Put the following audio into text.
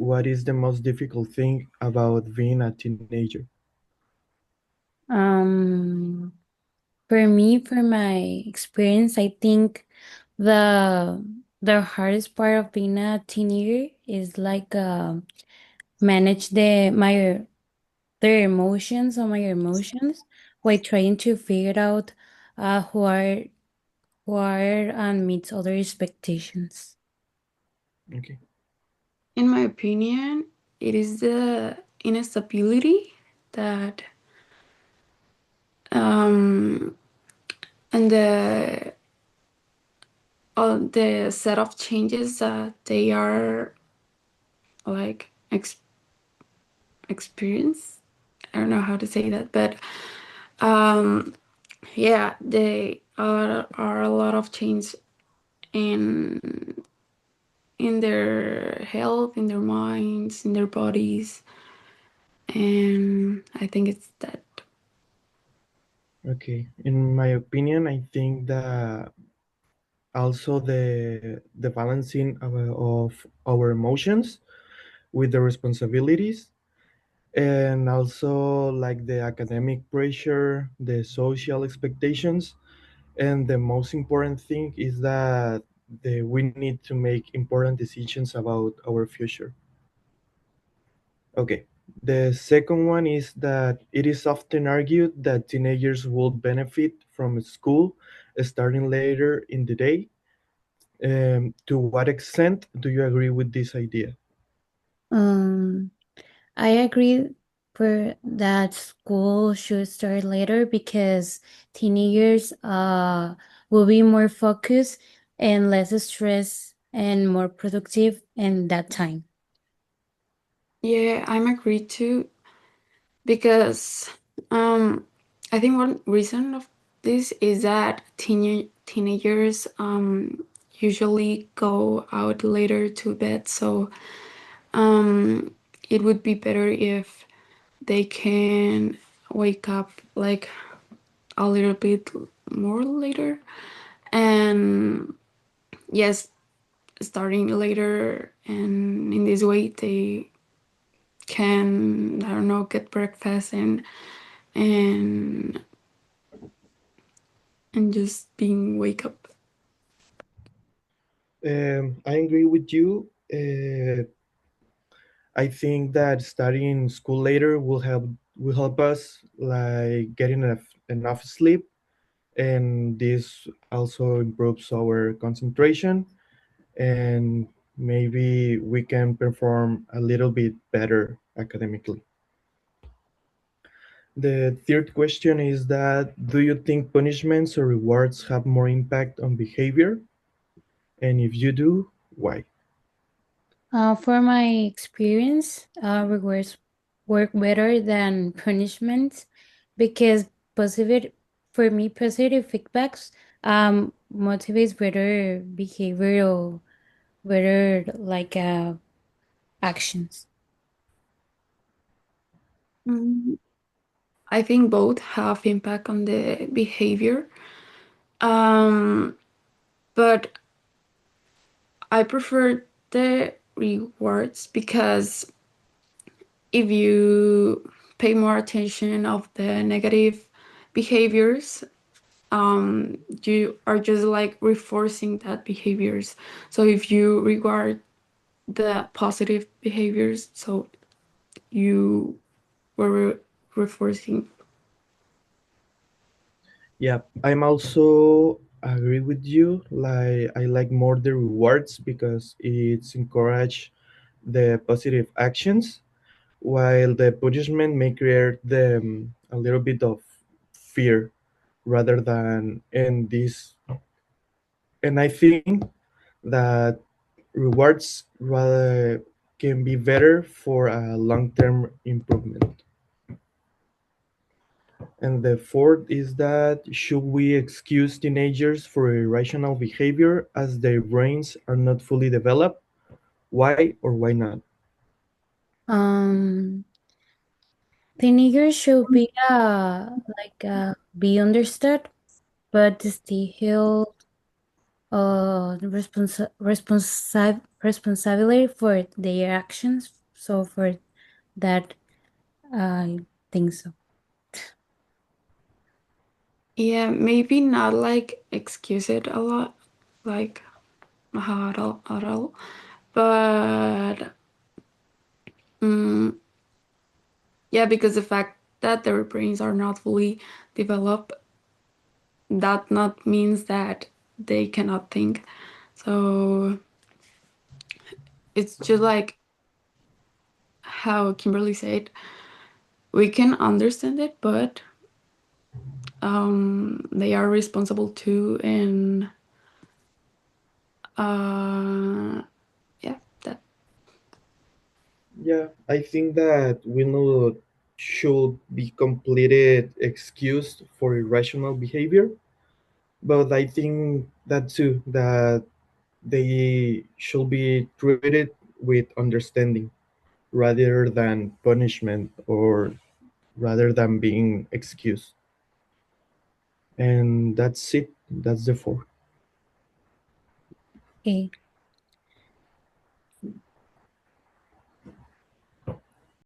what is the most difficult thing about being a teenager? Um, for me, for my experience, I think the the hardest part of being a teenager is like manage their emotions or my emotions while trying to figure out who are and meets other expectations. Okay. In my opinion, it is the instability that um, and the all the set of changes that they are like experience. I don't know how to say that, but um, yeah, they are a lot of change in their health, in their minds, in their bodies, and I think it's that. Okay. In my opinion, I think that also the balancing of our emotions with the responsibilities, and also like the academic pressure, the social expectations, and the most important thing is that we need to make important decisions about our future. Okay. The second one is that it is often argued that teenagers will benefit from school starting later in the day. To what extent do you agree with this idea? Um, I agree for that school should start later because teenagers will be more focused and less stressed and more productive in that time. Yeah, I'm agreed too because um, I think one reason of this is that teenagers usually go out later to bed, so um, it would be better if they can wake up like a little bit more later. And yes, starting later, and in this way they can, I don't know, get breakfast and just being wake up. I agree with you. I think that studying school later will help us like getting enough sleep, and this also improves our concentration, and maybe we can perform a little bit better academically. The third question is that do you think punishments or rewards have more impact on behavior? And if you do, why? For my experience, rewards work better than punishments because positive, for me, positive feedbacks motivates better behavior or better like actions. Mm, I think both have impact on the behavior, um, but I prefer the rewards because if you pay more attention of the negative behaviors, you are just like reinforcing that behaviors. So if you reward the positive behaviors, so you were reinforcing. Yeah, I'm also agree with you. Like I like more the rewards because it's encourage the positive actions, while the punishment may create them a little bit of fear rather than in this. And I think that rewards rather can be better for a long-term improvement. And the fourth is that should we excuse teenagers for irrational behavior as their brains are not fully developed? Why or why not? Um, Teenagers should be be understood, but still responsibility for their actions. So for that, I think so. Yeah, maybe not like excuse it a lot, like at all, but mm, yeah, because the fact that their brains are not fully developed, that not means that they cannot think. So it's just like how Kimberly said, we can understand it, but they are responsible too, and yeah, that. Yeah, I think that we not should be completed excused for irrational behavior, but I think that too that they should be treated with understanding rather than punishment or rather than being excused. And that's it. That's the four. Okay.